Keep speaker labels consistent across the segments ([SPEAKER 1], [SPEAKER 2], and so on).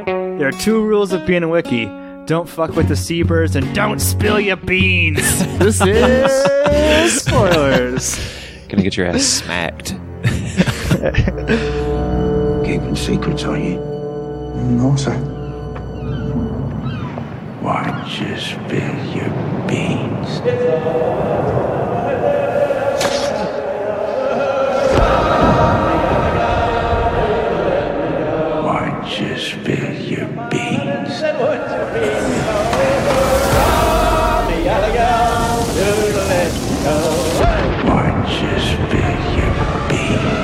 [SPEAKER 1] There are 2 rules of being a wiki. Don't fuck with the seabirds and don't spill your beans. This is Spoilers.
[SPEAKER 2] Gonna get your ass smacked.
[SPEAKER 3] Keeping secrets, are you? No, sir. Why just spill your beans? Why just spill your beans? Why just spill your beans?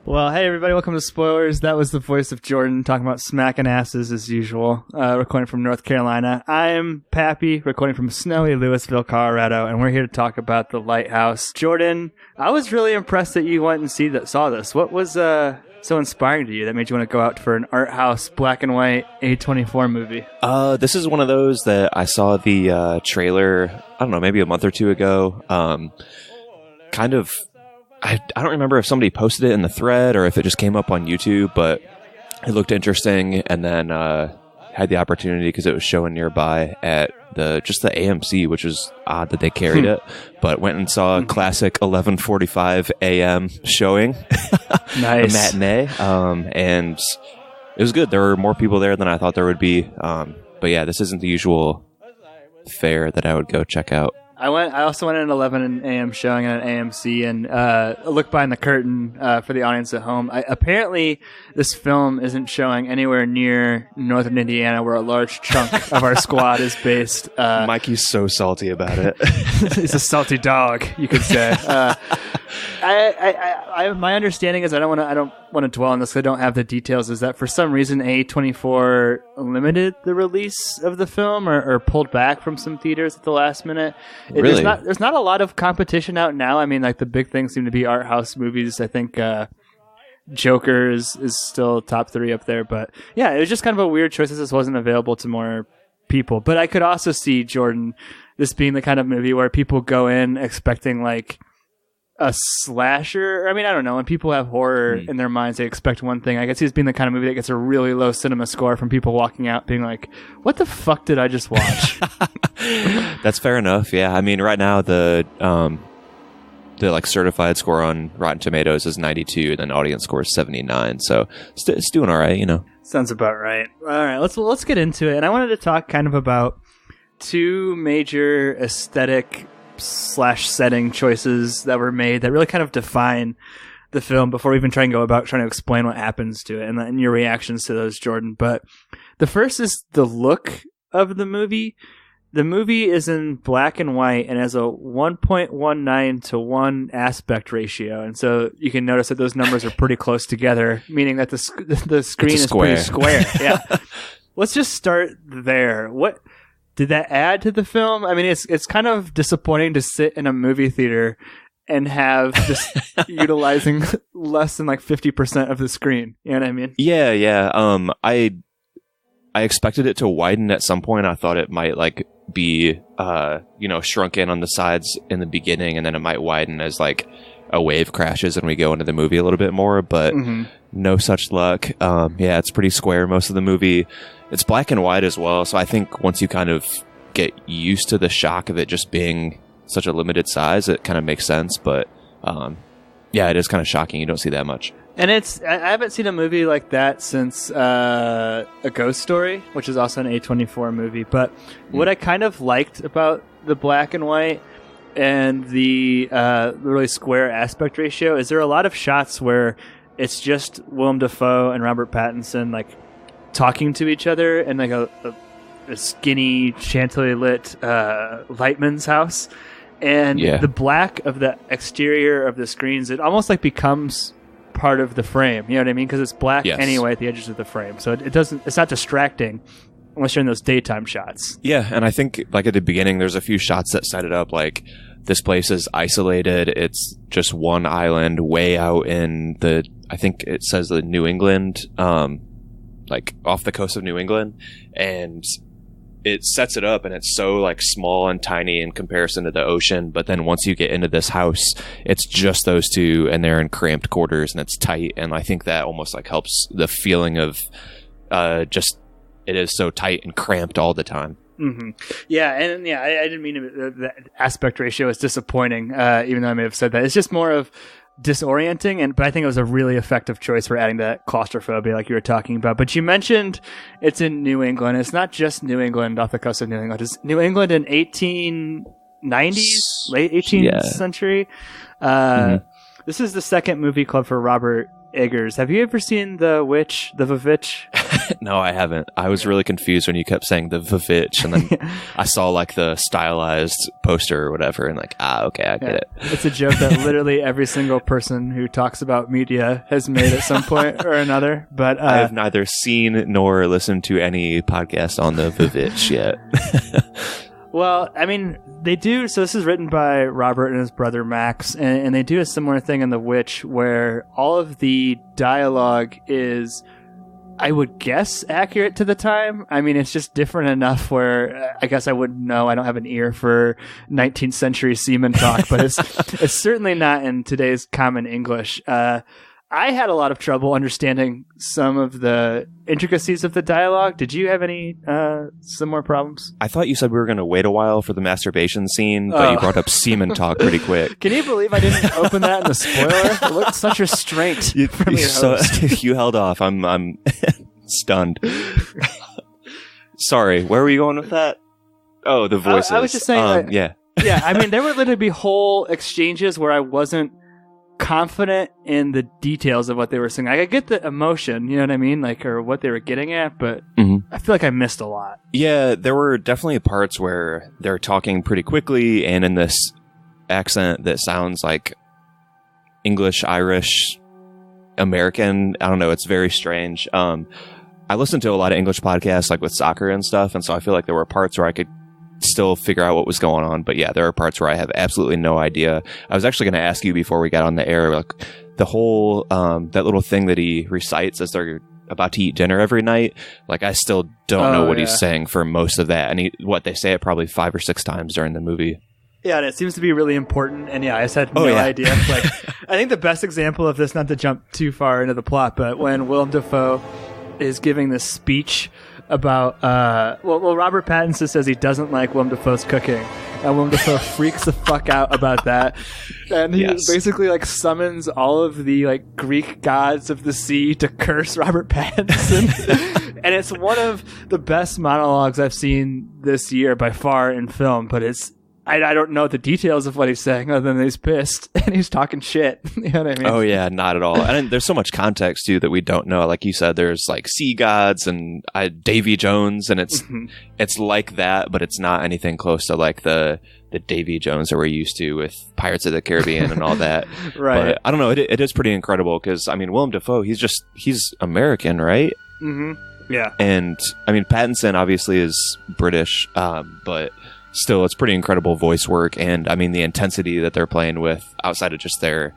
[SPEAKER 1] Well, hey everybody, welcome to Spoilers. That was the voice of Jordan talking about smacking asses as usual, recording from North Carolina. I'm Pappy, recording from snowy Louisville, Colorado, and we're here to talk about The Lighthouse. Jordan, I was really impressed that you went and saw this. What was so inspiring to you that made you want to go out for an art house, black and white, A24 movie?
[SPEAKER 2] This is one of those that I saw the trailer, I don't know, maybe a month or two ago. I don't remember if somebody posted it in the thread or if it just came up on YouTube, but it looked interesting, and then had the opportunity because it was showing nearby at the AMC, which is odd that they carried it, but went and saw a classic 11:45 a.m. showing.
[SPEAKER 1] Nice.
[SPEAKER 2] A matinee, and it was good. There were more people there than I thought there would be, but yeah, this isn't the usual fare that I would go check out.
[SPEAKER 1] I also went at an 11 a.m. showing at an AMC, and a look behind the curtain for the audience at home. Apparently, this film isn't showing anywhere near northern Indiana, where a large chunk of our squad is based.
[SPEAKER 2] Mikey's so salty about it.
[SPEAKER 1] He's a salty dog, you could say. My understanding is I don't want to dwell on this. I don't have the details. Is that for some reason A24 limited the release of the film or pulled back from some theaters at the last minute?
[SPEAKER 2] Really?
[SPEAKER 1] There's not a lot of competition out now. I mean, like the big things seem to be art house movies. I think Joker is still top 3 up there. But yeah, it was just kind of a weird choice that this wasn't available to more people. But I could also see, Jordan, this being the kind of movie where people go in expecting like a slasher. I mean, I don't know. When people have horror in their minds, they expect one thing. I guess it's being the kind of movie that gets a really low cinema score from people walking out being like, what the fuck did I just watch?
[SPEAKER 2] That's fair enough. Yeah. I mean, right now the like certified score on Rotten Tomatoes is 92, and then audience score is 79. So it's doing all right, you know.
[SPEAKER 1] Sounds about right. All right, let's get into it. And I wanted to talk kind of about 2 major aesthetic / setting choices that were made that really kind of define the film before we even try and go about trying to explain what happens to it and your reactions to those, Jordan. But the first is the look of the movie. The movie is in black and white and has a 1.19 to 1 aspect ratio. And so you can notice that those numbers are pretty close together, meaning that the screen is pretty square. Yeah. Let's just start there. What did that add to the film? I mean, it's kind of disappointing to sit in a movie theater and have just utilizing less than like 50% of the screen. You know what I mean?
[SPEAKER 2] Yeah. I expected it to widen at some point. I thought it might like be, shrunk in on the sides in the beginning, and then it might widen as like a wave crashes and we go into the movie a little bit more, but no such luck. It's pretty square most of the movie. It's black and white as well, so I think once you kind of get used to the shock of it just being such a limited size, it kind of makes sense, but it is kind of shocking. You don't see that much.
[SPEAKER 1] And I haven't seen a movie like that since A Ghost Story, which is also an A24 movie, but what I kind of liked about the black and white and the really square aspect ratio is there are a lot of shots where it's just Willem Dafoe and Robert Pattinson like talking to each other in like a skinny chantilly lit lightman's house, and the black of the exterior of the screens, it almost like becomes part of the frame. You know what I mean? Because it's black anyway at the edges of the frame, so it's not distracting unless you're in those daytime shots.
[SPEAKER 2] Yeah, and I think like at the beginning, there's a few shots that set it up like this place is isolated. It's just one island way out in the, I think it says the New England, like off the coast of New England, and it sets it up, and it's so like small and tiny in comparison to the ocean. But then once you get into this house, it's just those two, and they're in cramped quarters, and it's tight. And I think that almost like helps the feeling of just it is so tight and cramped all the time.
[SPEAKER 1] Mm-hmm. Yeah, and yeah, I didn't mean the aspect ratio is disappointing, even though I may have said that. It's just more of disorienting, but I think it was a really effective choice for adding that claustrophobia like you were talking about. But you mentioned it's in New England. It's not just New England off the coast of New England. It's New England in 1890s, late 18th century. This is the second movie club for Robert Eggers. Have you ever seen The Vavitch?
[SPEAKER 2] No, I haven't. I was really confused when you kept saying the Vavitch, and then I saw like the stylized poster or whatever, and like, okay, I get it.
[SPEAKER 1] It's a joke that literally every single person who talks about media has made at some point or another. But
[SPEAKER 2] I have neither seen nor listened to any podcast on the Vavitch yet.
[SPEAKER 1] Well, I mean, they do. So this is written by Robert and his brother Max, and they do a similar thing in The Witch where all of the dialogue is, I would guess, accurate to the time. I mean, it's just different enough where I guess I wouldn't know. I don't have an ear for 19th century seaman talk, but it's certainly not in today's common English. I had a lot of trouble understanding some of the intricacies of the dialogue. Did you have any similar problems?
[SPEAKER 2] I thought you said we were going to wait a while for the masturbation scene, but you brought up semen talk pretty quick.
[SPEAKER 1] Can you believe I didn't open that in the spoiler? It looked such restraint from your host.
[SPEAKER 2] You held off. I'm stunned. Sorry, where were you going with that? Oh, the voices.
[SPEAKER 1] I was just saying,
[SPEAKER 2] yeah.
[SPEAKER 1] Yeah, I mean, there would literally be whole exchanges where I wasn't confident in the details of what they were saying. I get the emotion, you know what I mean, like, or what they were getting at, but I feel like I missed a lot.
[SPEAKER 2] Yeah, there were definitely parts where they're talking pretty quickly and in this accent that sounds like English, Irish, American. I don't know. It's very strange. I listened to a lot of English podcasts, like with soccer and stuff, and so I feel like there were parts where I could still figure out what was going on. But yeah, there are parts where I have absolutely no idea. I was actually going to ask you before we got on the air, like the whole that little thing that he recites as they're about to eat dinner every night. Like, I still don't know what he's saying for most of that, and they say it probably 5 or 6 times during the movie.
[SPEAKER 1] Yeah, and it seems to be really important. And yeah, I just had no idea. Like, I think the best example of this, not to jump too far into the plot, but when Willem Dafoe is giving this speech about Robert Pattinson says he doesn't like Willem Dafoe's cooking, and Willem Dafoe freaks the fuck out about that, and he basically like summons all of the like Greek gods of the sea to curse Robert Pattinson. And it's one of the best monologues I've seen this year by far in film, but I don't know the details of what he's saying other than he's pissed and he's talking shit. You know what I mean? Oh,
[SPEAKER 2] yeah, not at all. And there's so much context, too, that we don't know. Like you said, there's like sea gods and Davy Jones, and it's like that, but it's not anything close to like the Davy Jones that we're used to with Pirates of the Caribbean and all that.
[SPEAKER 1] Right.
[SPEAKER 2] But I don't know. It is pretty incredible because, I mean, Willem Dafoe, he's American, right?
[SPEAKER 1] Mm-hmm. Yeah.
[SPEAKER 2] And, I mean, Pattinson obviously is British, but still, it's pretty incredible voice work, and I mean the intensity that they're playing with outside of just their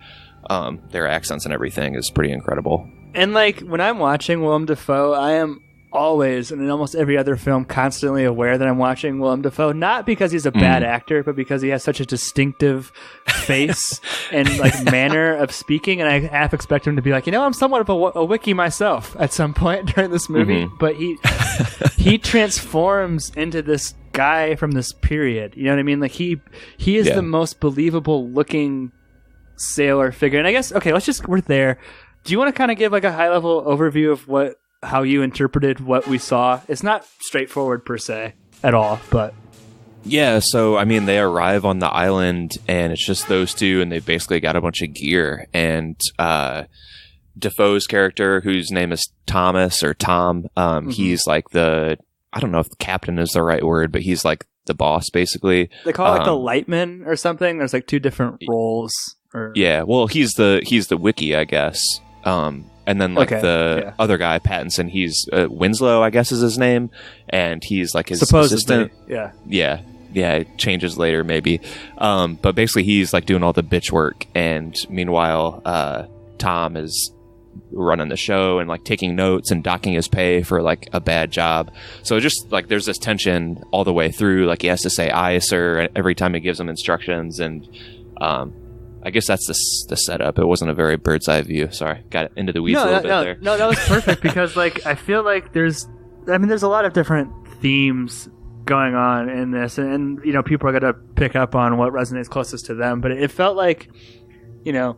[SPEAKER 2] accents and everything is pretty incredible.
[SPEAKER 1] And like when I'm watching Willem Dafoe, I am always, and in almost every other film, constantly aware that I'm watching Willem Dafoe, not because he's a bad actor, but because he has such a distinctive face and like manner of speaking, and I half expect him to be like, I'm somewhat of a wiki myself at some point during this movie, but he transforms into this guy from this period. You know what I mean? Like he is the most believable looking sailor figure. And I guess, okay, we're there. Do you want to kind of give like a high level overview of how you interpreted what we saw? It's not straightforward per se at all, but
[SPEAKER 2] yeah. So I mean, they arrive on the island and it's just those two, and they've basically got a bunch of gear. And Defoe's character, whose name is Thomas or Tom, he's like I don't know if the captain is the right word, but he's like the boss, basically.
[SPEAKER 1] They call it like the lightman or something. There's like 2 different roles.
[SPEAKER 2] Yeah, well, he's the wiki, I guess. And then like other guy, Pattinson, he's Winslow, I guess is his name, and he's like his
[SPEAKER 1] supposedly
[SPEAKER 2] assistant. Yeah, it changes later maybe. But basically, he's like doing all the bitch work, and meanwhile, Tom is running the show and like taking notes and docking his pay for like a bad job. So just like there's this tension all the way through. Like he has to say "aye, sir" every time he gives him instructions, and I guess that's the setup. It wasn't a very bird's eye view. Sorry, got into the weeds a little bit there.
[SPEAKER 1] No, that was perfect because like I feel like there's a lot of different themes going on in this, and you know, people are going to pick up on what resonates closest to them, but it felt like, you know,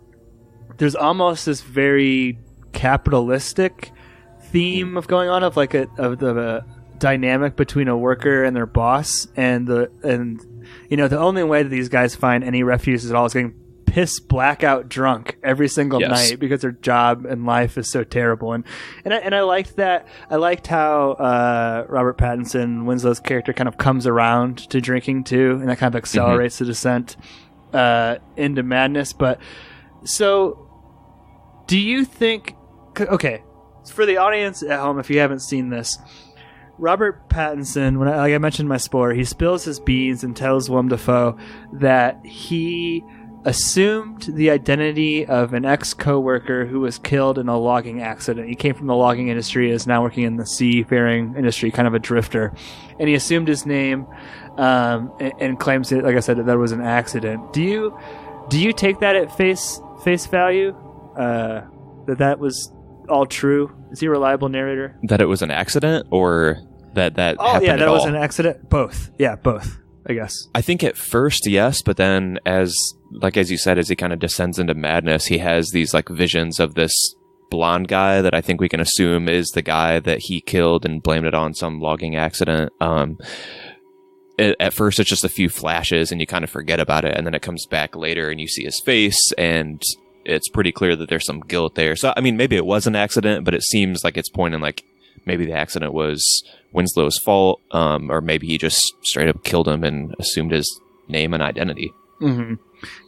[SPEAKER 1] there's almost this very capitalistic theme of going on of like the dynamic between a worker and their boss, and you know, the only way that these guys find any refuge at all is getting piss blackout drunk every single night because their job and life is so terrible. And I liked that. I liked how Robert Pattinson, Winslow's character, kind of comes around to drinking too, and that kind of accelerates the descent into madness. But so, do you think? Okay, for the audience at home, if you haven't seen this, Robert Pattinson, like I mentioned in my spoiler, he spills his beans and tells Willem Dafoe that he assumed the identity of an ex-coworker who was killed in a logging accident. He came from the logging industry, is now working in the seafaring industry, kind of a drifter. And he assumed his name and claims it, like I said, that it was an accident. Do you take that at face value? That was all true? Is he a reliable narrator?
[SPEAKER 2] That it was an accident, or that happened
[SPEAKER 1] that
[SPEAKER 2] at
[SPEAKER 1] it was
[SPEAKER 2] all?
[SPEAKER 1] an accident? Both. Yeah, both, I guess.
[SPEAKER 2] I think at first, yes, but then as you said, as he kind of descends into madness, he has these like visions of this blonde guy that I think we can assume is the guy that he killed and blamed it on some logging accident. At first, it's just a few flashes and you kind of forget about it, and then it comes back later and you see his face, and it's pretty clear that there's some guilt there. So, I mean, maybe it was an accident, but it seems like it's pointing like maybe the accident was Winslow's fault, or maybe he just straight up killed him and assumed his name and identity.
[SPEAKER 1] Mm-hmm.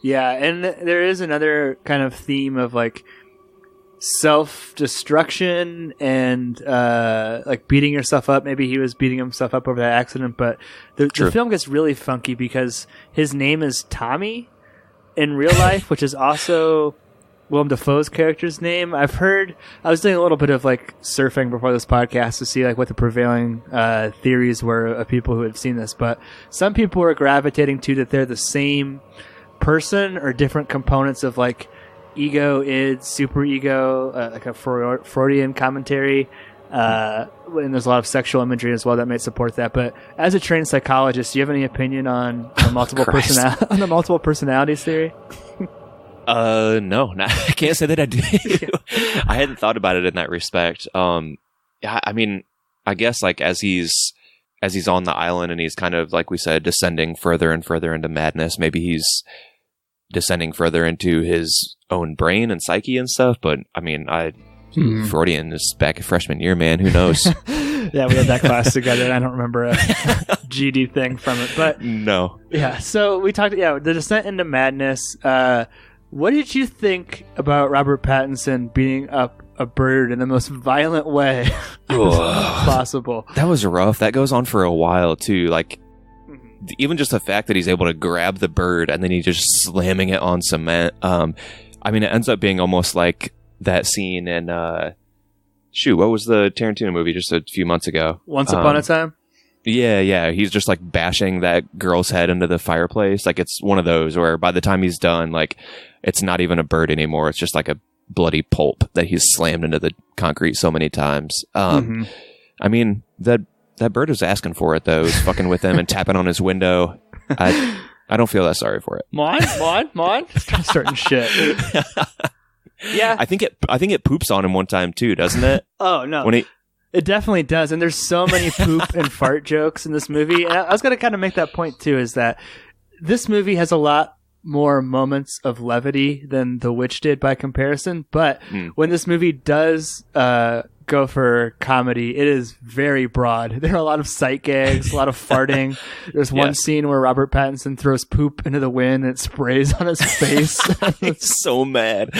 [SPEAKER 1] Yeah, and there is another kind of theme of like self-destruction and like beating yourself up. Maybe he was beating himself up over that accident, but the film gets really funky because his name is Tommy in real life, which is also Willem Dafoe's character's name. I was doing a little bit of like surfing before this podcast to see like what the prevailing theories were of people who had seen this, but some people were gravitating to that they're the same person or different components of like ego, id, super ego, like a Freudian commentary, and there's a lot of sexual imagery as well that may support that. But as a trained psychologist, do you have any opinion on the multiple on the multiple personalities theory?
[SPEAKER 2] No, I can't say that I do. I hadn't thought about it in that respect. I mean, I guess like as he's on the island and he's kind of, like we said, descending further and further into madness, maybe he's descending further into his own brain and psyche and stuff. But I mean, Freudian is back at freshman year, man. Who knows?
[SPEAKER 1] Yeah, we had that class together, and I don't remember a GD thing from it. But
[SPEAKER 2] no.
[SPEAKER 1] Yeah, so we talked, the descent into madness. What did you think about Robert Pattinson beating up a bird in the most violent way possible? That was
[SPEAKER 2] rough. That goes on for a while, too. Like, even just the fact that he's able to grab the bird and then he's just slamming it on cement. I mean, it ends up being almost like that scene in, what was the Tarantino movie just a few months ago?
[SPEAKER 1] Once Upon a Time?
[SPEAKER 2] Yeah. He's just like bashing that girl's head into the fireplace. Like, it's one of those where by the time he's done, like, it's not even a bird anymore. It's just like a bloody pulp that he's slammed into the concrete so many times. I mean, that bird was asking for it, though. It was fucking with him and tapping on his window. I don't feel that sorry for it.
[SPEAKER 1] Mine? Certain shit. Yeah.
[SPEAKER 2] I think it poops on him one time, too, doesn't it?
[SPEAKER 1] Oh, no. It definitely does. And there's so many poop and fart jokes in this movie. And I was going to kind of make that point, too, is that this movie has a lot more moments of levity than The Witch did by comparison. But when this movie does go for comedy, it is very broad. There are a lot of sight gags, a lot of farting. There's one scene where Robert Pattinson throws poop into the wind and it sprays on his face.
[SPEAKER 2] He's so mad.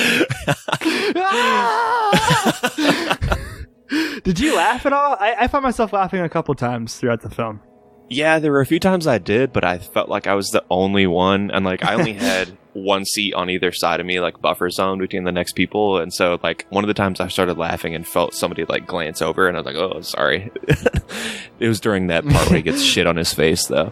[SPEAKER 1] Did you laugh at all? I found myself laughing a couple times throughout the film.
[SPEAKER 2] Yeah, there were a few times I did, but I felt like I was the only one. And like I only had one seat on either side of me, like buffer zone between the next people. And so like one of the times I started laughing and felt somebody like glance over, and I was like, oh, sorry. It was during that part where he gets shit on his face though.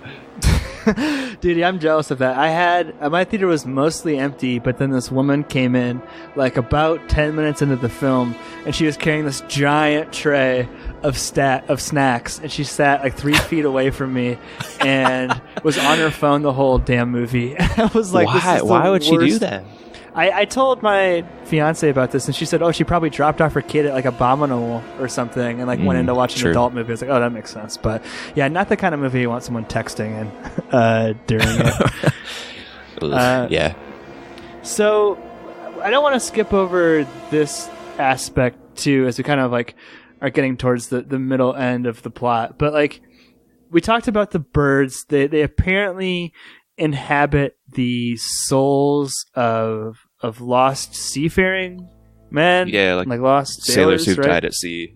[SPEAKER 1] Dude, I'm jealous of that. I had my theater was mostly empty, but then this woman came in like about 10 minutes into the film, and she was carrying this giant tray of snacks, and she sat like 3 feet away from me and was on her phone the whole damn movie. I was like,
[SPEAKER 2] why would she do that?
[SPEAKER 1] I told my fiance about this, and she said, oh, she probably dropped off her kid at like Abominable or something and like went into watching an adult movie. I was like, oh, that makes sense. But yeah, not the kind of movie you want someone texting in during it.
[SPEAKER 2] Yeah.
[SPEAKER 1] So I don't want to skip over this aspect too, as we kind of like are getting towards the middle end of the plot. But like we talked about the birds, they apparently inhabit the souls of lost seafaring men.
[SPEAKER 2] Yeah, like
[SPEAKER 1] lost
[SPEAKER 2] sailors who've
[SPEAKER 1] right?
[SPEAKER 2] died at sea.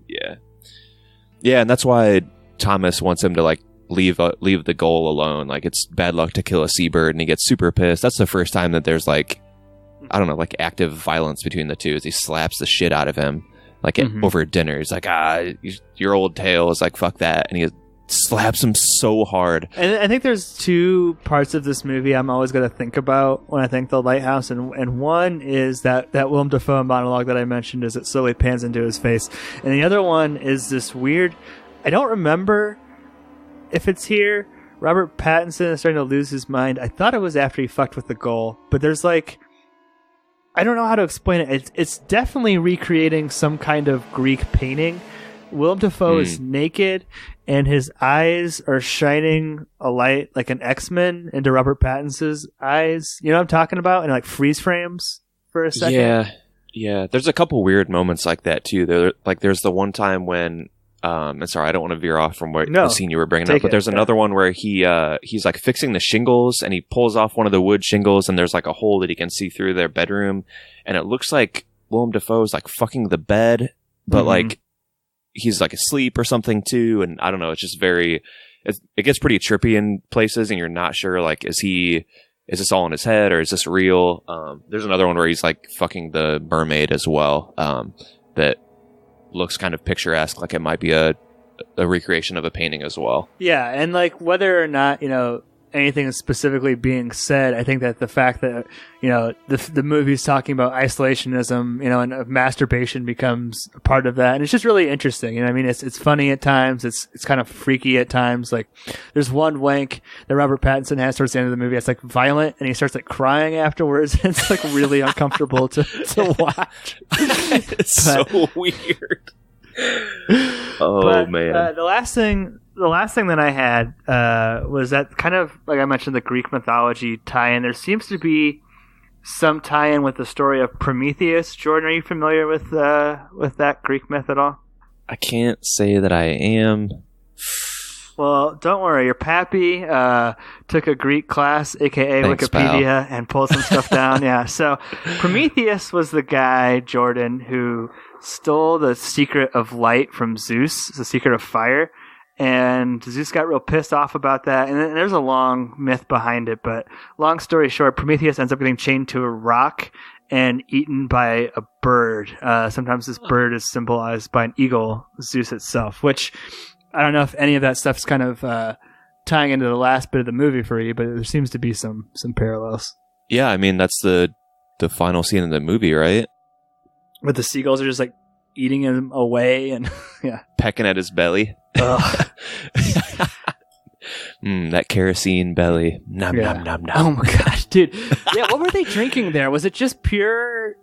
[SPEAKER 2] Yeah, and that's why Thomas wants him to like leave the goal alone. Like it's bad luck to kill a seabird, and he gets super pissed. That's the first time that there's like, I don't know, like active violence between the two, as he slaps the shit out of him like over dinner. He's like, your old tale is like, fuck that, and he slaps him so hard.
[SPEAKER 1] And I think there's 2 parts of this movie I'm always going to think about when I think The Lighthouse, and one is that Willem Dafoe monologue that I mentioned as it slowly pans into his face, and the other one is this weird, I don't remember if it's here, Robert Pattinson is starting to lose his mind. I thought it was after he fucked with the goal, but there's like, I don't know how to explain it. It's definitely recreating some kind of Greek painting. Willem Dafoe is naked, and his eyes are shining a light like an X-Men into Robert Pattinson's eyes. You know what I'm talking about? And like freeze frames for a second.
[SPEAKER 2] Yeah. There's a couple weird moments like that too. There's the one time when, and sorry, I don't want to veer off from the scene you were bringing up, but there's another one where he's like fixing the shingles, and he pulls off one of the wood shingles, and there's like a hole that he can see through their bedroom, and it looks like Willem Dafoe's like fucking the bed, but like he's like asleep or something too, and I don't know, it's just it gets pretty trippy in places, and you're not sure like, is this all in his head or is this real? There's another one where he's like fucking the mermaid as well, that looks kind of picturesque, like it might be a recreation of a painting as well.
[SPEAKER 1] Yeah, and like whether or not, anything is specifically being said, I think that the fact that, the movie's talking about isolationism, and masturbation becomes a part of that. And it's just really interesting. It's funny at times. It's kind of freaky at times. Like there's one wank that Robert Pattinson has towards the end of the movie. It's like violent, and he starts like crying afterwards. It's like really uncomfortable to watch.
[SPEAKER 2] It's so weird. Man.
[SPEAKER 1] The last thing that I had was that kind of, like I mentioned, the Greek mythology tie-in. There seems to be some tie-in with the story of Prometheus. Jordan, are you familiar with that Greek myth at all?
[SPEAKER 2] I can't say that I am.
[SPEAKER 1] Well, don't worry. Your Pappy took a Greek class, a.k.a.
[SPEAKER 2] Thanks,
[SPEAKER 1] Wikipedia,
[SPEAKER 2] pal.
[SPEAKER 1] and pulled some stuff down. Yeah. So Prometheus was the guy, Jordan, who stole the secret of light from Zeus, the secret of fire. And Zeus got real pissed off about that. And there's a long myth behind it. But long story short, Prometheus ends up getting chained to a rock and eaten by a bird. Sometimes this bird is symbolized by an eagle, Zeus itself, which I don't know if any of that stuff's kind of tying into the last bit of the movie for you, but there seems to be some parallels.
[SPEAKER 2] Yeah, I mean, that's the final scene of the movie, right?
[SPEAKER 1] But the seagulls are just like eating him away and yeah,
[SPEAKER 2] pecking at his belly. That kerosene belly. Nom, nom, nom, nom.
[SPEAKER 1] Oh my gosh, dude. Yeah, what were they drinking there? Was it just pure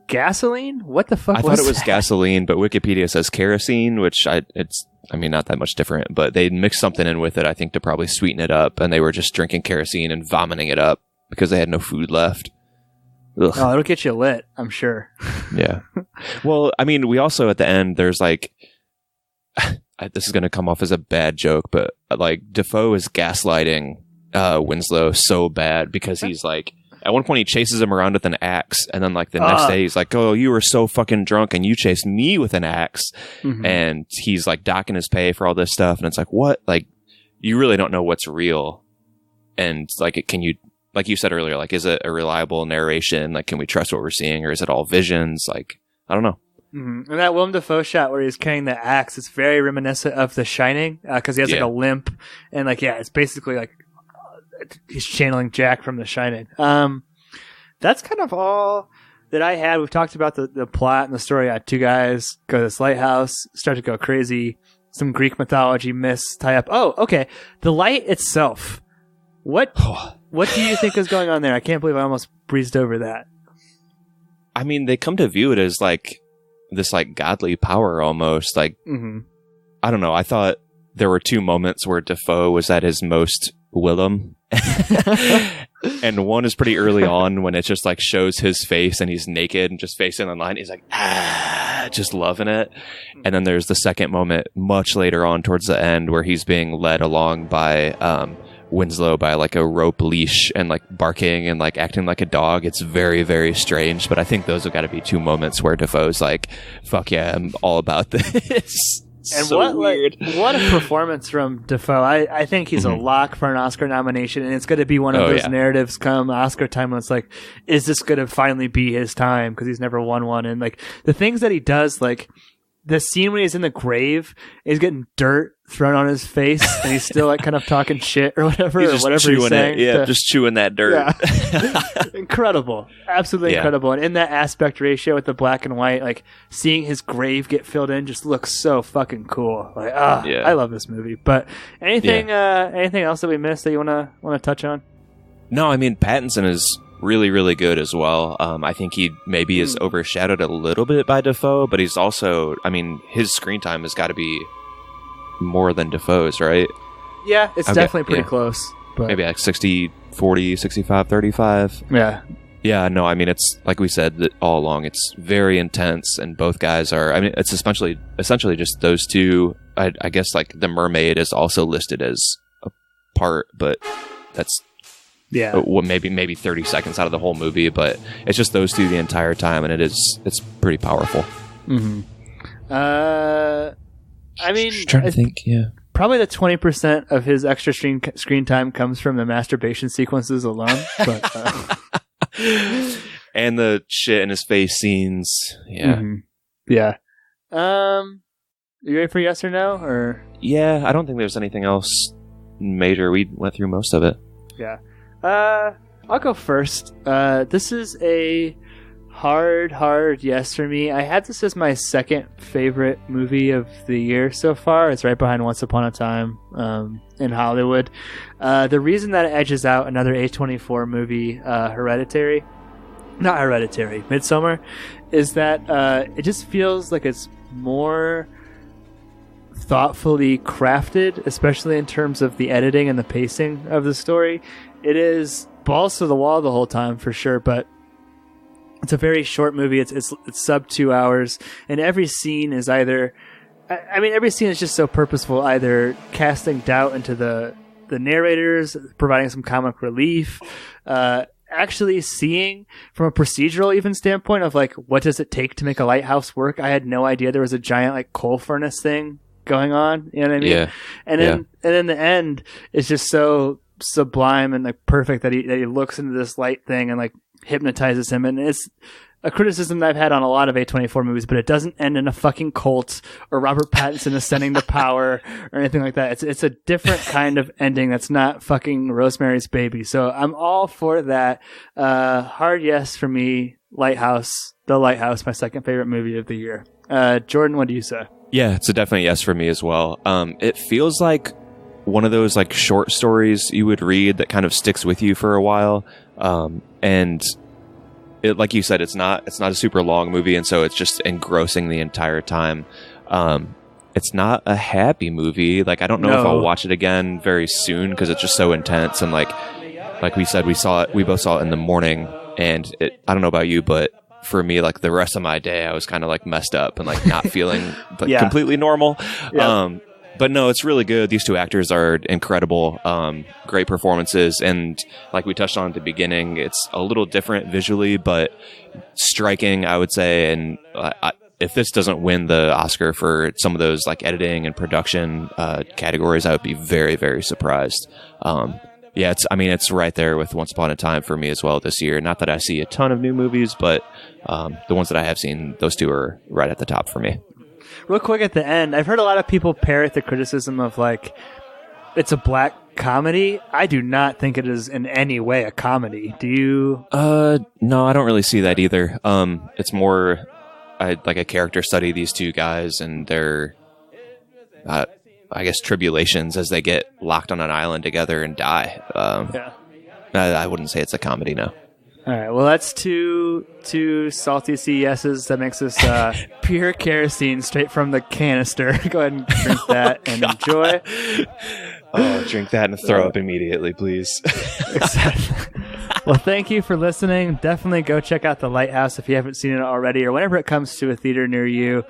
[SPEAKER 1] gasoline? What the fuck
[SPEAKER 2] I thought it was gasoline, but Wikipedia says kerosene, which it's not that much different, but they mixed something in with it, I think, to probably sweeten it up, and they were just drinking kerosene and vomiting it up because they had no food left. Ugh.
[SPEAKER 1] Oh, it'll get you lit, I'm sure.
[SPEAKER 2] Yeah. Well, I mean, we also, at the end, there's like, this is going to come off as a bad joke, but like Defoe is gaslighting Winslow so bad because he's like, at one point he chases him around with an axe, and then like the next day he's like, oh, you were so fucking drunk and you chased me with an axe. Mm-hmm. And he's like docking his pay for all this stuff, and it's like, what? Like, you really don't know what's real, and like, can you like you said earlier, like, is it a reliable narration? Like, can we trust what we're seeing, or is it all visions? Like, I don't know.
[SPEAKER 1] Mm-hmm. And that Willem Dafoe shot where he's carrying the axe is very reminiscent of The Shining, because he has like a limp, and like it's basically like he's channeling Jack from The Shining. That's kind of all that I had. We've talked about the plot and the story. Two guys go to this lighthouse, start to go crazy. Some Greek mythology myths tie up. Oh, okay. The light itself. What do you think is going on there? I can't believe I almost breezed over that.
[SPEAKER 2] I mean, they come to view it as like this like godly power almost. Like, I don't know. I thought there were two moments where Dafoe was at his most Willem. And one is pretty early on when it just like shows his face and he's naked and just facing the line. He's like, just loving it. And then there's the second moment much later on towards the end where he's being led along by Winslow by like a rope leash and like barking and like acting like a dog. It's very, very strange. But I think those have got to be two moments where Defoe's like, fuck yeah, I'm all about this.
[SPEAKER 1] And
[SPEAKER 2] so weird.
[SPEAKER 1] What a performance from Dafoe. I think he's a lock for an Oscar nomination, and it's going to be one of those narratives come Oscar time when it's like, is this going to finally be his time? Because he's never won one. And like the things that he does, like the scene when he's in the grave, he's getting dirt thrown on his face, and he's still like kind of talking shit or whatever,
[SPEAKER 2] he's saying. Yeah, just chewing that dirt.
[SPEAKER 1] Yeah. Incredible. Absolutely incredible. And in that aspect ratio with the black and white, like seeing his grave get filled in just looks so fucking cool. Like, I love this movie. But anything else that we missed that you wanna touch on?
[SPEAKER 2] No, I mean Pattinson is really, really good as well. I think he maybe is overshadowed a little bit by Dafoe, but he's also, I mean, his screen time has got to be more than Dafoe's, right?
[SPEAKER 1] Yeah, it's definitely pretty close. But
[SPEAKER 2] maybe like 60, 40, 65, 35.
[SPEAKER 1] Yeah.
[SPEAKER 2] Yeah, no, I mean, it's like we said that all along, it's very intense, and both guys are, I mean, it's essentially just those two. I guess like the mermaid is also listed as a part, but that's maybe 30 seconds out of the whole movie, but it's just those two the entire time, and it's pretty powerful.
[SPEAKER 1] I mean,
[SPEAKER 2] just trying to think,
[SPEAKER 1] probably the 20% of his extra screen time comes from the masturbation sequences alone. But,
[SPEAKER 2] and the shit in his face scenes. Yeah.
[SPEAKER 1] Yeah. You ready for yes or no? Or
[SPEAKER 2] yeah, I don't think there's anything else major. We went through most of it.
[SPEAKER 1] Yeah. I'll go first. This is a hard yes for me. I had this as my second favorite movie of the year so far. It's right behind Once Upon a Time in Hollywood. The reason that it edges out another A24 movie, Midsommar, is that it just feels like it's more thoughtfully crafted, especially in terms of the editing and the pacing of the story. It is balls to the wall the whole time for sure, but it's a very short movie. It's sub 2 hours, and every scene is every scene is just so purposeful, either casting doubt into the narrators, providing some comic relief, actually seeing from a procedural even standpoint of like, what does it take to make a lighthouse work? I had no idea there was a giant like coal furnace thing going on. You know what I mean?
[SPEAKER 2] Yeah.
[SPEAKER 1] And then the end is just so sublime and like perfect that he looks into this light thing and like hypnotizes him. And it's a criticism that I've had on a lot of A24 movies, but it doesn't end in a fucking cult or Robert Pattinson ascending to power or anything like that. It's a different kind of ending that's not fucking Rosemary's Baby. So I'm all for that. Hard yes for me. Lighthouse, my second favorite movie of the year. Jordan, what do you say?
[SPEAKER 2] Yeah, it's a definite yes for me as well. It feels like one of those like short stories you would read that kind of sticks with you for a while. And it, like you said, it's not a super long movie, and so it's just engrossing the entire time. It's not a happy movie. Like, I don't know if I'll watch it again very soon because it's just so intense. And like we said, we both saw it in the morning, and I don't know about you, but for me, like the rest of my day, I was kind of like messed up and like not feeling like completely normal.
[SPEAKER 1] Yeah.
[SPEAKER 2] But no, it's really good. These two actors are incredible. Great performances. And like we touched on at the beginning, it's a little different visually, but striking, I would say. And if this doesn't win the Oscar for some of those like editing and production categories, I would be very, very surprised. Yeah, it's right there with Once Upon a Time for me as well this year. Not that I see a ton of new movies, but the ones that I have seen, those two are right at the top for me.
[SPEAKER 1] Real quick at the end, I've heard a lot of people parrot the criticism of like it's a black comedy. I do not think it is in any way a comedy. Do you?
[SPEAKER 2] No, I don't really see that either. It's more like a character study. These two guys and their, I guess, tribulations as they get locked on an island together and die.
[SPEAKER 1] Yeah.
[SPEAKER 2] I wouldn't say it's a comedy, no.
[SPEAKER 1] All right. Well, that's two salty CSs. That makes us pure kerosene straight from the canister. Go ahead and drink that and enjoy.
[SPEAKER 2] Oh, drink that and throw up immediately, please.
[SPEAKER 1] Exactly. Well, thank you for listening. Definitely go check out The Lighthouse if you haven't seen it already, or whenever it comes to a theater near you.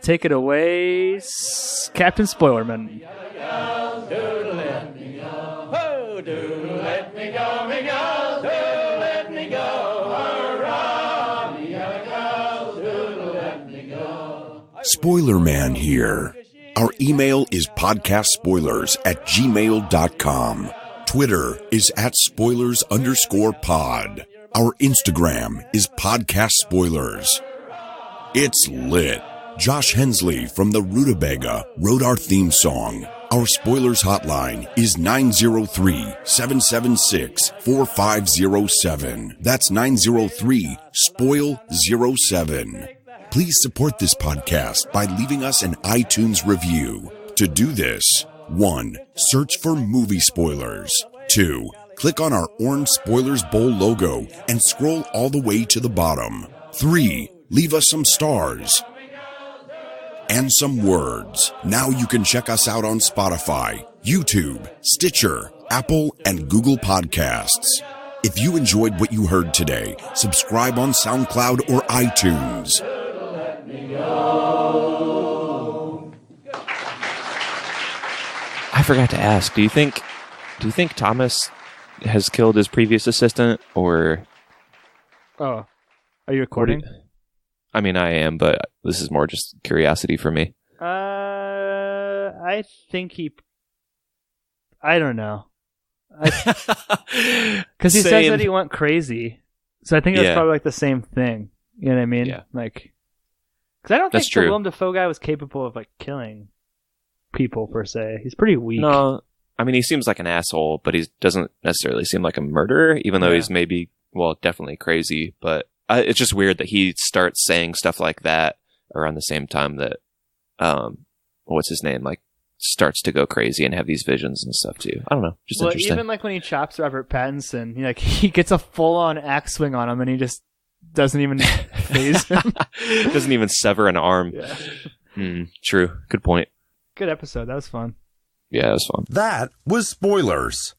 [SPEAKER 1] Take it away, Captain Spoilerman.
[SPEAKER 4] Spoiler Man here. Our email is podcastspoilers@gmail.com. Twitter is @spoilers_pod. Our Instagram is podcast spoilers. It's lit. Josh Hensley from the Rutabaga wrote our theme song. Our spoilers hotline is 903-776-4507. That's 903-SPOIL07. Please support this podcast by leaving us an iTunes review. To do this, 1. Search for movie spoilers. 2. Click on our orange Spoilers Bowl logo and scroll all the way to the bottom. 3. Leave us some stars and some words. Now you can check us out on Spotify, YouTube, Stitcher, Apple, and Google Podcasts. If you enjoyed what you heard today, subscribe on SoundCloud or iTunes.
[SPEAKER 2] I forgot to ask, do you think Thomas has killed his previous assistant, or...
[SPEAKER 1] Oh, are you recording?
[SPEAKER 2] I mean, I am, but this is more just curiosity for me.
[SPEAKER 1] I think I don't know. Because he says that he went crazy. So I think that's probably like the same thing. You know what I mean?
[SPEAKER 2] Yeah.
[SPEAKER 1] Like, because I don't think the
[SPEAKER 2] true.
[SPEAKER 1] Willem Dafoe guy was capable of like killing people per se. He's pretty weak.
[SPEAKER 2] No, I mean, he seems like an asshole, but he doesn't necessarily seem like a murderer, even though he's maybe, well, definitely crazy. But it's just weird that he starts saying stuff like that around the same time that, what's his name, like, starts to go crazy and have these visions and stuff too. I don't know, just interesting.
[SPEAKER 1] Even like when he chops Robert Pattinson, he gets a full-on axe swing on him, and he just doesn't even phase him.
[SPEAKER 2] Doesn't even sever an arm.
[SPEAKER 1] Yeah.
[SPEAKER 2] True. Good point.
[SPEAKER 1] Good episode. That was fun.
[SPEAKER 2] Yeah, it was fun.
[SPEAKER 4] That was Spoilers.